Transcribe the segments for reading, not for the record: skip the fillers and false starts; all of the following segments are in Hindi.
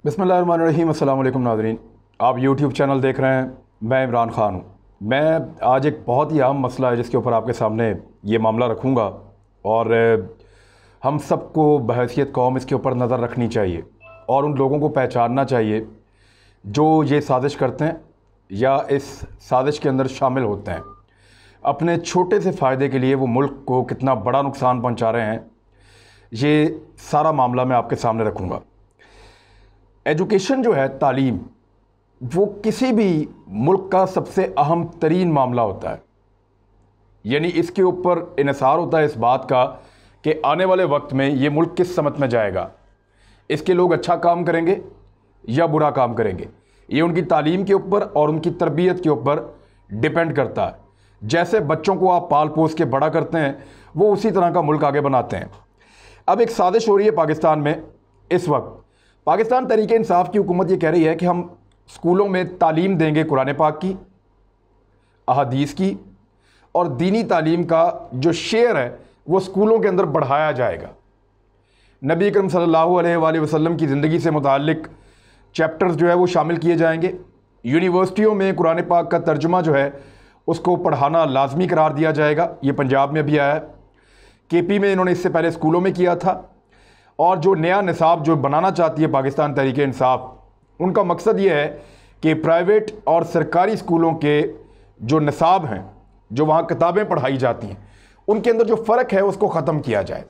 बिस्मिल्लाहिर्रहमानिर्रहीम। अस्सलाम वालेकुम नाज़रीन, आप यूट्यूब चैनल देख रहे हैं। मैं इमरान ख़ान हूँ। मैं आज एक बहुत ही अहम मसला है जिसके ऊपर आपके सामने ये मामला रखूँगा और हम सबको बहैसियत कौम इसके ऊपर नज़र रखनी चाहिए और उन लोगों को पहचानना चाहिए जो ये साजिश करते हैं या इस साजिश के अंदर शामिल होते हैं। अपने छोटे से फ़ायदे के लिए वो मुल्क को कितना बड़ा नुकसान पहुँचा रहे हैं, ये सारा मामला मैं आपके सामने रखूँगा। एजुकेशन जो है, तालीम, वो किसी भी मुल्क का सबसे अहम तरीन मामला होता है। यानी इसके ऊपर इन्हिसार होता है इस बात का कि आने वाले वक्त में ये मुल्क किस समत में जाएगा, इसके लोग अच्छा काम करेंगे या बुरा काम करेंगे। ये उनकी तालीम के ऊपर और उनकी तरबियत के ऊपर डिपेंड करता है। जैसे बच्चों को आप पाल पोस के बड़ा करते हैं, वो उसी तरह का मुल्क आगे बनाते हैं। अब एक साजिश हो रही है पाकिस्तान में इस वक्त। पाकिस्तान तहरीक इंसाफ की हुकूमत ये कह रही है कि हम स्कूलों में तालीम देंगे कुरान पाक की, अहादीस की, और दीनी तालीम का जो शेयर है वो स्कूलों के अंदर बढ़ाया जाएगा। नबी अकरम सल्लल्लाहु अलैहि वसल्लम की ज़िंदगी से मुताल्लिक चैप्टर्स जो है वो शामिल किए जाएंगे। यूनिवर्सिटियों में कुरान पाक का तर्जुमा जो है उसको पढ़ाना लाजमी करार दिया जाएगा। ये पंजाब में भी आया है, केपी में इन्होंने इससे पहले स्कूलों में किया था। और जो नया निसाब जो बनाना चाहती है पाकिस्तान तहरीक इंसाफ, उनका मकसद ये है कि प्राइवेट और सरकारी स्कूलों के जो निसाब हैं, जो वहाँ किताबें पढ़ाई जाती हैं, उनके अंदर जो फ़र्क है उसको ख़त्म किया जाए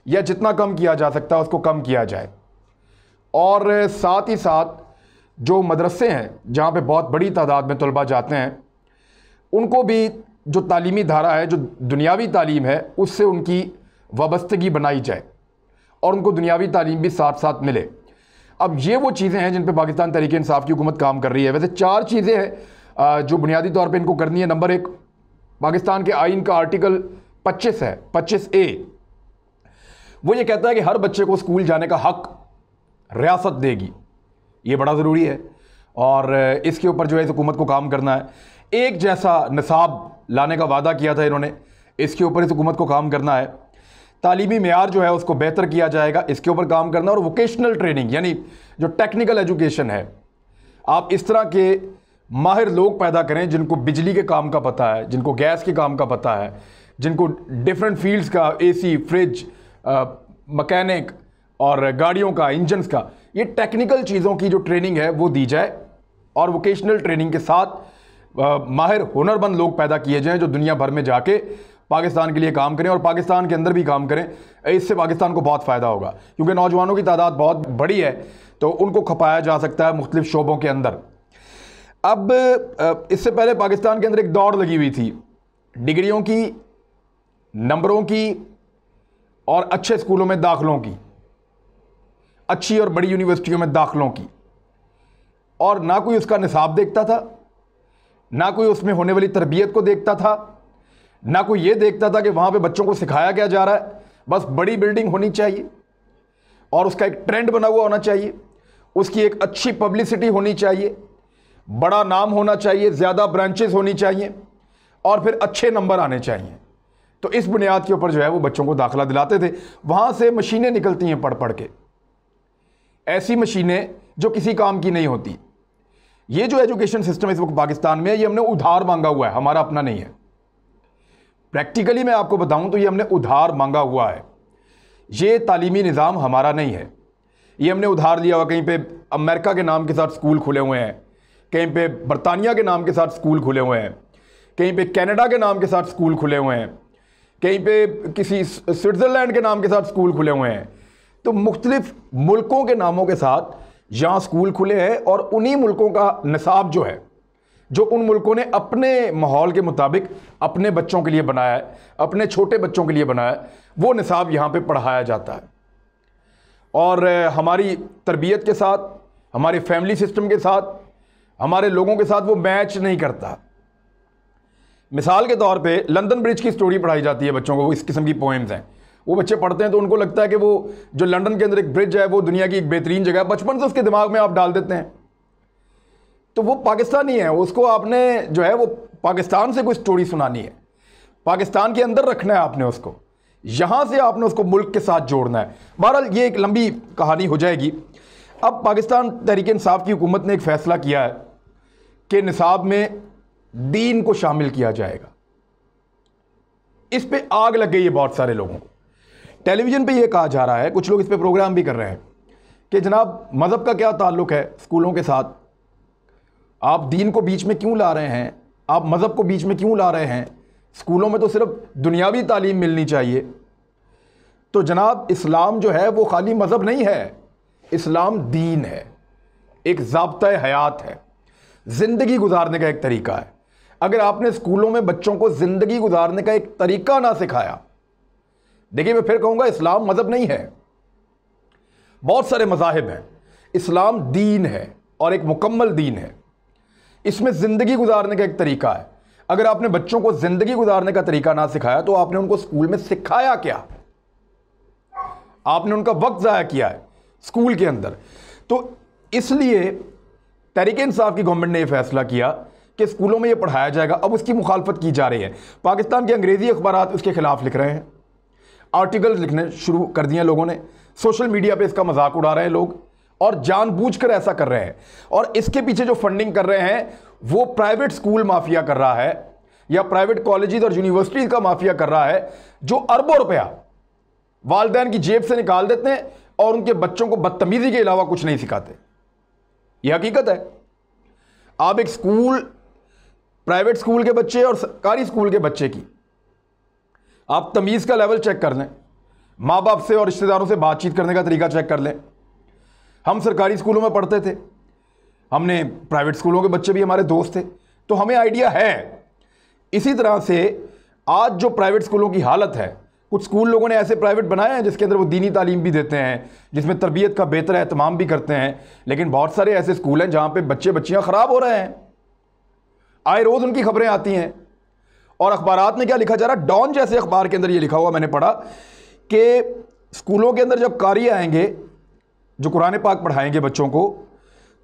या जितना कम किया जा सकता है उसको कम किया जाए। और साथ ही साथ जो मदरसे हैं जहाँ पे बहुत बड़ी तादाद में तलबा जाते हैं, उनको भी जो तालीमी धारा है, जो दुनियावी तालीम है, उससे उनकी वाबस्तगी बनाई जाए और उनको दुनियावी तालीम भी साथ साथ मिले। अब ये वो चीज़ें हैं जिन पे पाकिस्तान तहरीक इंसाफ की हुकूमत काम कर रही है। वैसे 4 चीज़ें हैं जो बुनियादी तौर पे इनको करनी है। नंबर 1, पाकिस्तान के आइन का आर्टिकल 25 है, 25A। वो ये कहता है कि हर बच्चे को स्कूल जाने का हक रियासत देगी। ये बड़ा ज़रूरी है और इसके ऊपर जो है हुकूमत को काम करना है। एक जैसा निसाब लाने का वादा किया था इन्होंने, इसके ऊपर इस हुकूमत को काम करना है। तालीमी मेयार जो है उसको बेहतर किया जाएगा, इसके ऊपर काम करना। और वोकेशनल ट्रेनिंग यानी जो टेक्निकल एजुकेशन है, आप इस तरह के माहिर लोग पैदा करें जिनको बिजली के काम का पता है, जिनको गैस के काम का पता है, जिनको डिफरेंट फील्ड्स का, एसी, फ्रिज, मैकेनिक और गाड़ियों का, इंजन्स का, ये टेक्निकल चीज़ों की जो ट्रेनिंग है वो दी जाए। और वोकेशनल ट्रेनिंग के साथ माहिर हुनरमंद लोग पैदा किए जाएँ जो दुनिया भर में जाके पाकिस्तान के लिए काम करें और पाकिस्तान के अंदर भी काम करें। इससे पाकिस्तान को बहुत फ़ायदा होगा क्योंकि नौजवानों की तादाद बहुत बड़ी है, तो उनको खपाया जा सकता है मुख्तलिफ शोबों के अंदर। अब इससे पहले पाकिस्तान के अंदर एक दौड़ लगी हुई थी डिग्रियों की, नंबरों की और अच्छे स्कूलों में दाखिलों की, अच्छी और बड़ी यूनिवर्सिटियों में दाखिलों की। और ना कोई उसका निसाब देखता था, ना कोई उसमें होने वाली तरबियत को देखता था, ना कोई ये देखता था कि वहाँ पे बच्चों को सिखाया क्या जा रहा है। बस बड़ी बिल्डिंग होनी चाहिए और उसका एक ट्रेंड बना हुआ होना चाहिए, उसकी एक अच्छी पब्लिसिटी होनी चाहिए, बड़ा नाम होना चाहिए, ज़्यादा ब्रांचेस होनी चाहिए और फिर अच्छे नंबर आने चाहिए। तो इस बुनियाद के ऊपर जो है वो बच्चों को दाखिला दिलाते थे। वहाँ से मशीनें निकलती हैं पढ़ पढ़ के, ऐसी मशीनें जो किसी काम की नहीं होती। ये जो एजुकेशन सिस्टम इस वक्त पाकिस्तान में है, ये हमने उधार मांगा हुआ है, हमारा अपना नहीं है। प्रैक्टिकली मैं आपको बताऊं तो ये हमने उधार मांगा हुआ है। ये तालीमी निज़ाम हमारा नहीं है, ये हमने उधार लिया हुआ। कहीं पे अमेरिका के नाम के साथ स्कूल खुले हुए हैं, कहीं पे बरतानिया के नाम के साथ स्कूल खुले हुए हैं, कहीं पे कनाडा के नाम के साथ स्कूल खुले हुए हैं, कहीं पे किसी स्विट्ज़रलैंड के नाम के साथ स्कूल खुले हुए हैं। तो मुख्तलिफ मुल्कों के नामों के साथ यहाँ स्कूल खुले हैं और उन्हीं मुल्कों का निसाब जो है, जो उन मुल्कों ने अपने माहौल के मुताबिक अपने बच्चों के लिए बनाया है, अपने छोटे बच्चों के लिए बनाया है, वो निसाब यहाँ पे पढ़ाया जाता है। और हमारी तरबियत के साथ, हमारे फैमिली सिस्टम के साथ, हमारे लोगों के साथ वो मैच नहीं करता। मिसाल के तौर पे लंदन ब्रिज की स्टोरी पढ़ाई जाती है बच्चों को, वो इस किस्म की पोएम्स हैं। वो बच्चे पढ़ते हैं तो उनको लगता है कि वो जो लंदन के अंदर एक ब्रिज है वो दुनिया की एक बेहतरीन जगह है। बचपन से उसके दिमाग में आप डाल देते हैं, तो वो पाकिस्तानी है। उसको आपने जो है वो पाकिस्तान से कोई स्टोरी सुनानी है, पाकिस्तान के अंदर रखना है आपने उसको, यहाँ से आपने उसको मुल्क के साथ जोड़ना है। बहरहाल ये एक लंबी कहानी हो जाएगी। अब पाकिस्तान तहरीक इंसाफ की हुकूमत ने एक फ़ैसला किया है कि निसाब में दीन को शामिल किया जाएगा। इस पे आग लग गई है बहुत सारे लोगों को। टेलीविज़न पे ये कहा जा रहा है, कुछ लोग इस पे प्रोग्राम भी कर रहे हैं कि जनाब मज़हब का क्या ताल्लुक़ है स्कूलों के साथ, आप दीन को बीच में क्यों ला रहे हैं, आप मज़हब को बीच में क्यों ला रहे हैं, स्कूलों में तो सिर्फ दुनियावी तालीम मिलनी चाहिए। तो जनाब इस्लाम जो है वो खाली मज़हब नहीं है, इस्लाम दीन है, एक ज़ाब्ता हयात है, ज़िंदगी गुजारने का एक तरीका है। अगर आपने स्कूलों में बच्चों को ज़िंदगी गुजारने का एक तरीका ना सिखाया, देखिए मैं फिर कहूँगा इस्लाम मज़हब नहीं है, बहुत सारे मज़ाहिब हैं, इस्लाम दीन है और एक मुकम्मल दीन है। इसमें ज़िंदगी गुजारने का एक तरीका है। अगर आपने बच्चों को ज़िंदगी गुजारने का तरीका ना सिखाया तो आपने उनको स्कूल में सिखाया क्या? आपने उनका वक्त ज़ाया किया है स्कूल के अंदर। तो इसलिए तहरीक इंसाफ की गवर्नमेंट ने यह फैसला किया कि स्कूलों में यह पढ़ाया जाएगा। अब उसकी मुखालफत की जा रही है। पाकिस्तान के अंग्रेज़ी अखबारात उसके खिलाफ लिख रहे हैं, आर्टिकल्स लिखने शुरू कर दिए लोगों ने, सोशल मीडिया पे इसका मजाक उड़ा रहे हैं लोग और जानबूझकर ऐसा कर रहे हैं। और इसके पीछे जो फंडिंग कर रहे हैं वो प्राइवेट स्कूल माफिया कर रहा है या प्राइवेट कॉलेजेस और यूनिवर्सिटीज़ का माफिया कर रहा है, जो अरबों रुपया वालिदैन की जेब से निकाल देते हैं और उनके बच्चों को बदतमीजी के अलावा कुछ नहीं सिखाते। यह हकीकत है। आप एक स्कूल, प्राइवेट स्कूल के बच्चे और सरकारी स्कूल के बच्चे की आप तमीज़ का लेवल चेक कर लें, माँ बाप से और रिश्तेदारों से बातचीत करने का तरीका चेक कर लें। हम सरकारी स्कूलों में पढ़ते थे, हमने प्राइवेट स्कूलों के बच्चे भी हमारे दोस्त थे, तो हमें आइडिया है। इसी तरह से आज जो प्राइवेट स्कूलों की हालत है, कुछ स्कूल लोगों ने ऐसे प्राइवेट बनाए हैं जिसके अंदर वो दीनी तालीम भी देते हैं, जिसमें तरबियत का बेहतर एहतमाम भी करते हैं, लेकिन बहुत सारे ऐसे स्कूल हैं जहाँ पे बच्चे बच्चियाँ ख़राब हो रहे हैं। आए रोज़ उनकी खबरें आती हैं और अखबारात में क्या लिखा जा रहा है, डॉन जैसे अखबार के अंदर ये लिखा हुआ मैंने पढ़ा कि स्कूलों के अंदर जब कारी आएंगे जो कुरान पाक पढ़ाएंगे बच्चों को,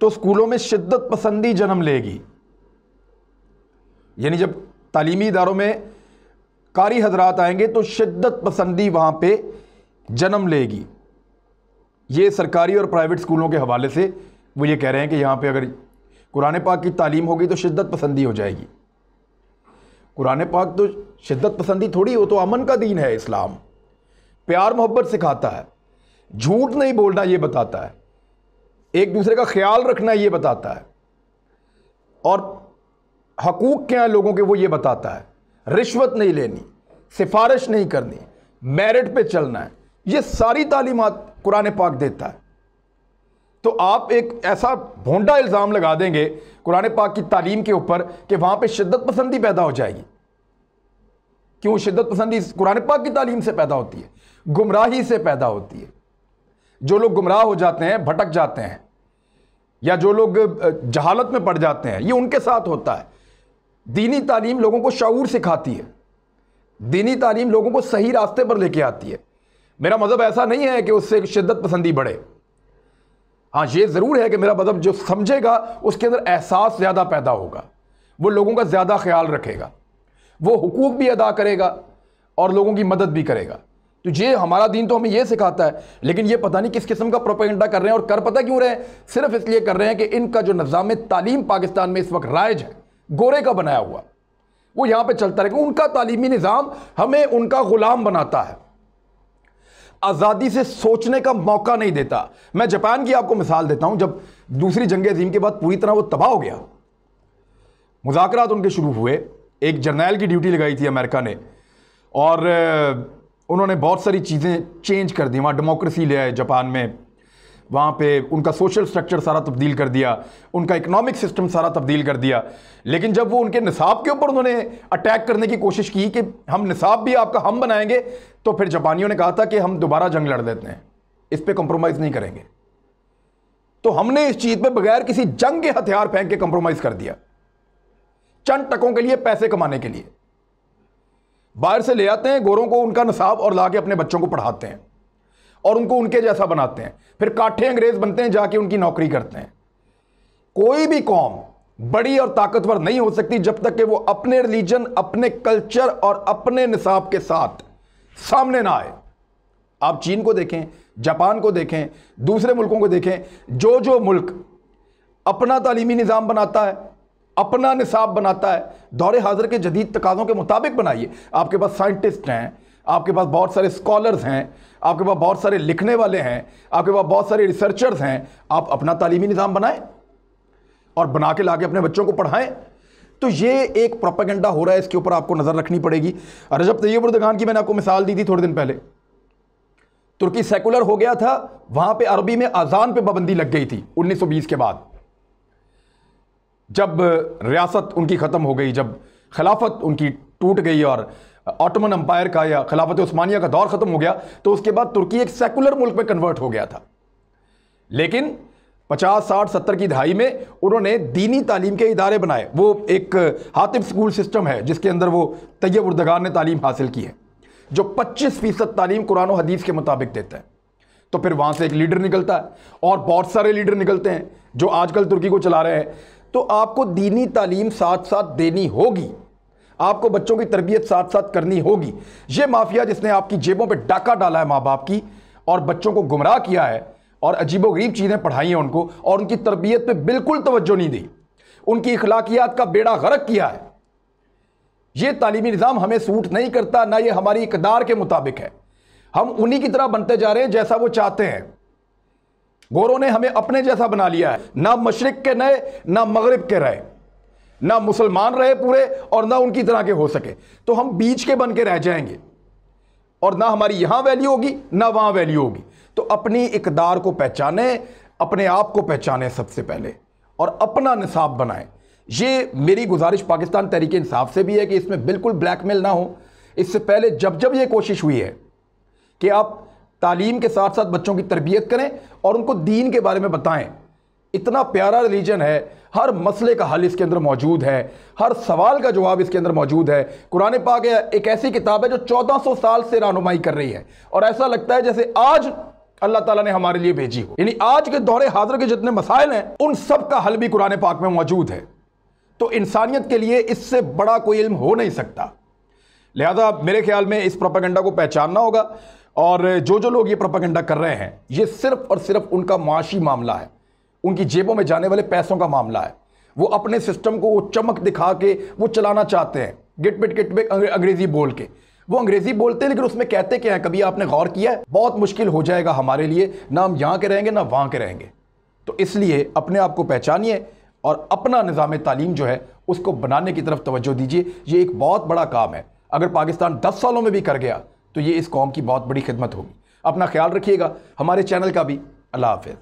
तो स्कूलों में शिद्दत पसंदी जन्म लेगी। यानी जब तालीमी इदारों में कारी हजरात आएंगे तो शिद्दत पसंदी वहाँ पे जन्म लेगी। ये सरकारी और प्राइवेट स्कूलों के हवाले से वो ये कह रहे हैं कि यहाँ पे अगर कुरान पाक की तालीम होगी तो शिद्दत पसंदी हो जाएगी। कुरान पाक तो शिद्दत पसंदी थोड़ी, हो तो अमन का दीन है इस्लाम, प्यार मोहब्बत सिखाता है, झूठ नहीं बोलना ये बताता है, एक दूसरे का ख्याल रखना ये बताता है, और हकूक़ क्या है लोगों के वो ये बताता है। रिश्वत नहीं लेनी, सिफारिश नहीं करनी, मेरिट पे चलना है, ये सारी तालीमात कुरान पाक देता है। तो आप एक ऐसा भोंडा इल्ज़ाम लगा देंगे कुरान पाक की तालीम के ऊपर कि वहाँ पे शिद्दत पसंदी पैदा हो जाएगी। क्यों शिद्दत पसंदी कुरान पाक की तालीम से पैदा होती है? गुमराही से पैदा होती है। जो लोग गुमराह हो जाते हैं, भटक जाते हैं, या जो लोग जहालत में पड़ जाते हैं, ये उनके साथ होता है। दीनी तालीम लोगों को शऊर सिखाती है, दीनी तालीम लोगों को सही रास्ते पर लेके आती है। मेरा मज़हब ऐसा नहीं है कि उससे शिद्दत पसंदी बढ़े। हाँ, ये ज़रूर है कि मेरा मज़हब जो समझेगा उसके अंदर एहसास ज़्यादा पैदा होगा, वो लोगों का ज़्यादा ख्याल रखेगा, वो हुकूक भी अदा करेगा और लोगों की मदद भी करेगा। तो ये हमारा दीन तो हमें ये सिखाता है, लेकिन ये पता नहीं किस किस्म का प्रोपेगेंडा कर रहे हैं। और कर पता क्यों रहे हैं? सिर्फ इसलिए कर रहे हैं कि इनका जो निज़ाम तालीम पाकिस्तान में इस वक्त राइज है, गोरे का बनाया हुआ, वो यहाँ पे चलता रहेगा। उनका तालीमी निज़ाम हमें उनका ग़ुलाम बनाता है, आज़ादी से सोचने का मौका नहीं देता। मैं जापान की आपको मिसाल देता हूँ। जब दूसरी जंग अज़ीम के बाद पूरी तरह वो तबाह हो गया, मुज़ाकरात उनके शुरू हुए, एक जर्नैल की ड्यूटी लगाई थी अमेरिका ने, और उन्होंने बहुत सारी चीज़ें चेंज कर दी। वहाँ डेमोक्रेसी ले आए जापान में, वहाँ पे उनका सोशल स्ट्रक्चर सारा तब्दील कर दिया, उनका इकोनॉमिक सिस्टम सारा तब्दील कर दिया। लेकिन जब वो उनके निसाब के ऊपर उन्होंने अटैक करने की कोशिश की कि हम निसाब भी आपका हम बनाएंगे, तो फिर जापानियों ने कहा था कि हम दोबारा जंग लड़ देते हैं, इस पर कंप्रोमाइज़ नहीं करेंगे। तो हमने इस चीज़ पर बगैर किसी जंग के हथियार फेंक के कंप्रोमाइज़ कर दिया, चंद टकों के लिए, पैसे कमाने के लिए। बाहर से ले आते हैं गोरों को, उनका निसाब, और ला के अपने बच्चों को पढ़ाते हैं और उनको उनके जैसा बनाते हैं, फिर काठे अंग्रेज बनते हैं, जाके उनकी नौकरी करते हैं। कोई भी कौम बड़ी और ताकतवर नहीं हो सकती जब तक कि वो अपने रिलीजन, अपने कल्चर और अपने निसाब के साथ सामने ना आए। आप चीन को देखें, जापान को देखें, दूसरे मुल्कों को देखें, जो जो मुल्क अपना तालीमी निज़ाम बनाता है, अपना निसाब बनाता है, दौरे हाजिर के जदीद तकाज़ों के मुताबिक बनाइए। आपके पास साइंटिस्ट हैं, आपके पास बहुत सारे स्कॉलर्स हैं, आपके पास बहुत सारे लिखने वाले हैं, आपके पास बहुत सारे रिसर्चर्स हैं। आप अपना तालीमी निज़ाम बनाएं और बना के लाके अपने बच्चों को पढ़ाएं। तो ये एक प्रोपेगेंडा हो रहा है, इसके ऊपर आपको नज़र रखनी पड़ेगी। रजब तैयब उर्दगान की मैंने आपको मिसाल दी थी थोड़े दिन पहले। तुर्की सेकुलर हो गया था, वहां पे अरबी में अजान पे पाबंदी लग गई थी 1920 के बाद, जब रियासत उनकी ख़त्म हो गई, जब खिलाफत उनकी टूट गई और ऑटोमन अंपायर का या खिलाफत उस्मानिया का दौर ख़त्म हो गया, तो उसके बाद तुर्की एक सेकुलर मुल्क में कन्वर्ट हो गया था। लेकिन 50, 60, 70 की दहाई में उन्होंने दीनी तालीम के इदारे बनाए। वो एक हातिब स्कूल सिस्टम है जिसके अंदर वो तैयब उर्दगान ने तालीम हासिल की है, जो 25% तालीम कुरान और हदीस के मुताबिक देता है। तो फिर वहाँ से एक लीडर निकलता है और बहुत सारे लीडर निकलते हैं जो आजकल तुर्की को चला रहे हैं। तो आपको दीनी तालीम साथ साथ देनी होगी, आपको बच्चों की तरबियत साथ साथ करनी होगी। ये माफिया जिसने आपकी जेबों पे डाका डाला है माँ बाप की और बच्चों को गुमराह किया है और अजीबोगरीब चीज़ें पढ़ाई हैं उनको और उनकी तरबियत पे बिल्कुल तवज्जो नहीं दी, उनकी इखलाकियात का बेड़ा गर्क किया है। ये तालीमी निज़ाम हमें सूट नहीं करता, ना ये हमारी इक़दार के मुताबिक है। हम उन्हीं की तरह बनते जा रहे हैं जैसा वो चाहते हैं। गोरों ने हमें अपने जैसा बना लिया है, ना मशरिक के नए ना मगरिब के रहे, ना मुसलमान रहे पूरे और ना उनकी तरह के हो सके। तो हम बीच के बन के रह जाएंगे और ना हमारी यहां वैल्यू होगी ना वहां वैल्यू होगी। तो अपनी इक़दार को पहचाने, अपने आप को पहचाने सबसे पहले और अपना निसाब बनाएं। ये मेरी गुजारिश पाकिस्तान तहरीक इंसाफ से भी है कि इसमें बिल्कुल ब्लैकमेल ना हो। इससे पहले जब जब ये कोशिश हुई है कि आप तालीम के साथ साथ बच्चों की तरबियत करें और उनको दीन के बारे में बताएं, इतना प्यारा रिलीजन है, हर मसले का हल इसके अंदर मौजूद है, हर सवाल का जवाब इसके अंदर मौजूद है। कुरान पाक एक ऐसी किताब है जो 1400 साल से रहनुमाई कर रही है और ऐसा लगता है जैसे आज अल्लाह ताला ने हमारे लिए भेजी हो। यानी आज के दौरे हाजिर के जितने मसाइल हैं उन सब का हल भी कुरान पाक में मौजूद है। तो इंसानियत के लिए इससे बड़ा कोई इल्म हो नहीं सकता। लिहाजा मेरे ख्याल में इस प्रोपेगेंडा को पहचानना होगा और जो जो लोग ये प्रोपेगेंडा कर रहे हैं ये सिर्फ और सिर्फ उनका माशी मामला है, उनकी जेबों में जाने वाले पैसों का मामला है। वो अपने सिस्टम को वो चमक दिखा के वो चलाना चाहते हैं, गिट बिट अंग्रेजी बोल के। वो अंग्रेजी बोलते हैं लेकिन उसमें कहते क्या है, कभी आपने गौर किया है? बहुत मुश्किल हो जाएगा हमारे लिए, ना हम यहाँ के रहेंगे ना वहाँ के रहेंगे। तो इसलिए अपने आप को पहचानिए और अपना निज़ाम तालीम जो है उसको बनाने की तरफ तवज्जो दीजिए। ये एक बहुत बड़ा काम है। अगर पाकिस्तान 10 सालों में भी कर गया तो ये इस कौम की बहुत बड़ी खिदमत होगी। अपना ख्याल रखिएगा, हमारे चैनल का भी। अल्लाह हाफ़िज़।